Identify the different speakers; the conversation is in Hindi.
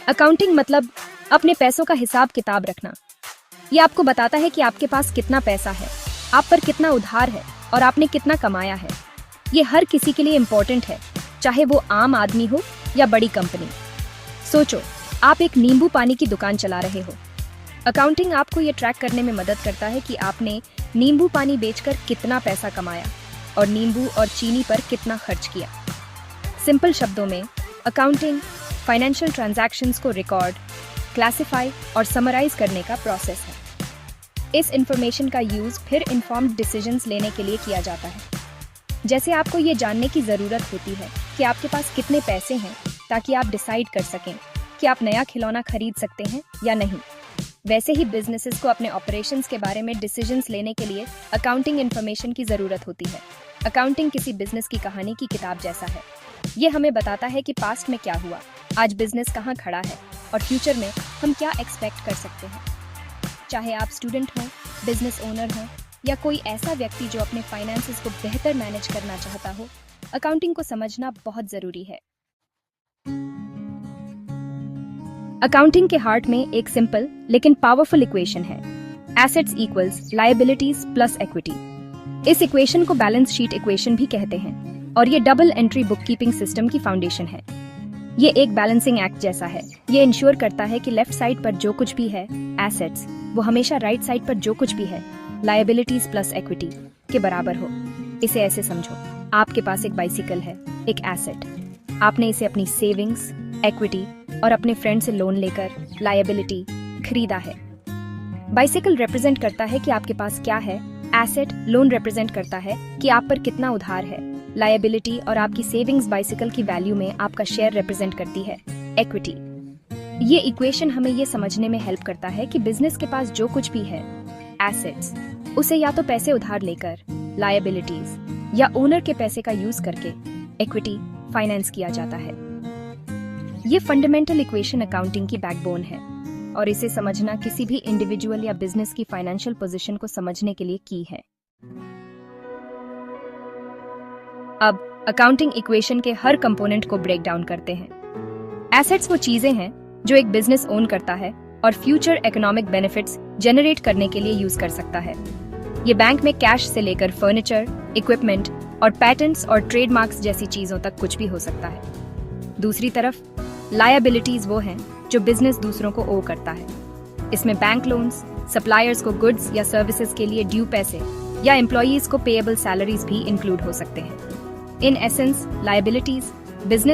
Speaker 1: अकाउंटिंग मतलब अपने पैसों का हिसाब किताब रखना। ये आपको बताता है कि आपके पास कितना पैसा है, आप पर कितना उधार है और आपने कितना कमाया है। ये हर किसी के लिए इम्पोर्टेंट है, चाहे वो आम आदमी हो या बड़ी कंपनी। सोचो, आप एक नींबू पानी की दुकान चला रहे हो। अकाउंटिंग आपको ये ट्रैक करने में मदद करता है कि आपने नींबू पानी बेचकर कितना पैसा कमाया और नींबू और चीनी पर कितना खर्च किया। सिंपल शब्दों में, अकाउंटिंग फाइनेंशियल ट्रांजैक्शंस को रिकॉर्ड, क्लासिफाई और समराइज करने का प्रोसेस है। इस इंफॉर्मेशन का यूज फिर इन्फॉर्म्ड डिसीजंस लेने के लिए किया जाता है। जैसे आपको ये जानने की ज़रूरत होती है कि आपके पास कितने पैसे हैं, ताकि आप डिसाइड कर सकें कि आप नया खिलौना खरीद सकते हैं या नहीं। वैसे ही बिजनेसेस को अपने ऑपरेशंस के बारे में डिसीजंस लेने के लिए अकाउंटिंग इन्फॉर्मेशन की ज़रूरत होती है। अकाउंटिंग किसी बिजनेस की कहानी की किताब जैसा है। ये हमें बताता है कि पास्ट में क्या हुआ, आज बिजनेस कहाँ खड़ा है और फ्यूचर में हम क्या एक्सपेक्ट कर सकते हैं। चाहे आप स्टूडेंट हों, बिजनेस ओनर हों या कोई ऐसा व्यक्ति जो अपने फाइनेंसेस को बेहतर मैनेज करना चाहता हो, अकाउंटिंग को समझना बहुत ज़रूरी है। अकाउंटिंग के हार्ट में एक सिंपल लेकिन पावरफुल इक्वेशन है, assets equals liabilities plus equity. इस इक्वेशन को बैलेंस शीट इक्वेशन भी कहते हैं और ये डबल एंट्री बुककीपिंग सिस्टम की फाउंडेशन है। ये एक बैलेंसिंग एक्ट जैसा है। ये इंश्योर करता है कि लेफ्ट साइड पर जो कुछ भी है एसेट्स, वो हमेशा राइट साइड पर जो कुछ भी है लायबिलिटीज प्लस इक्विटी के बराबर हो। इसे ऐसे समझो, आपके पास एक बाइसिकल है, एक एसेट। आपने इसे अपनी सेविंग्स, इक्विटी और अपने फ्रेंड से लोन लेकर लायबिलिटी खरीदा है। बाइसिकल रिप्रेजेंट करता है कि आपके पास क्या है, एसेट लोन रिप्रेजेंट करता है कि आप पर कितना उधार है, लायबिलिटी और आपकी सेविंग्स बाइसिकल की वैल्यू में आपका शेयर रिप्रेजेंट करती है, इक्विटी। ये इक्वेशन हमें ये समझने में हेल्प करता है कि बिजनेस के पास जो कुछ भी है, एसेट्स, उसे या तो पैसे उधार लेकर, लायबिलिटीज या ओनर के पैसे का यूज करके इक्विटी फाइनेंस किया जाता है। ये फंडामेंटल इक्वेशन अकाउंटिंग की बैकबोन है और इसे समझना किसी भी इंडिविजुअल या बिजनेस की फाइनेंशियल पोजीशन को समझने के लिए की है। अब अकाउंटिंग इक्वेशन के हर कंपोनेंट को ब्रेक डाउन करते हैं। एसेट्स वो चीजें हैं जो एक बिजनेस ओन करता है और फ्यूचर इकोनॉमिक बेनिफिट्स जनरेट करने के लिए यूज कर सकता है। ये बैंक में कैश से लेकर फर्नीचर, इक्विपमेंट और पैटेंट्स और ट्रेडमार्क्स जैसी चीजों तक कुछ भी हो सकता है। दूसरी तरफ लायबिलिटीज वो हैं जो बिजनेस दूसरों को ओ करता है। इसमें बैंक लोन्स, सप्लायर्स को गुड्स या सर्विसेज के लिए ड्यू पैसे या एम्प्लॉयज को पेएबल सैलरीज भी इंक्लूड हो सकते हैं। In essence, liabilities business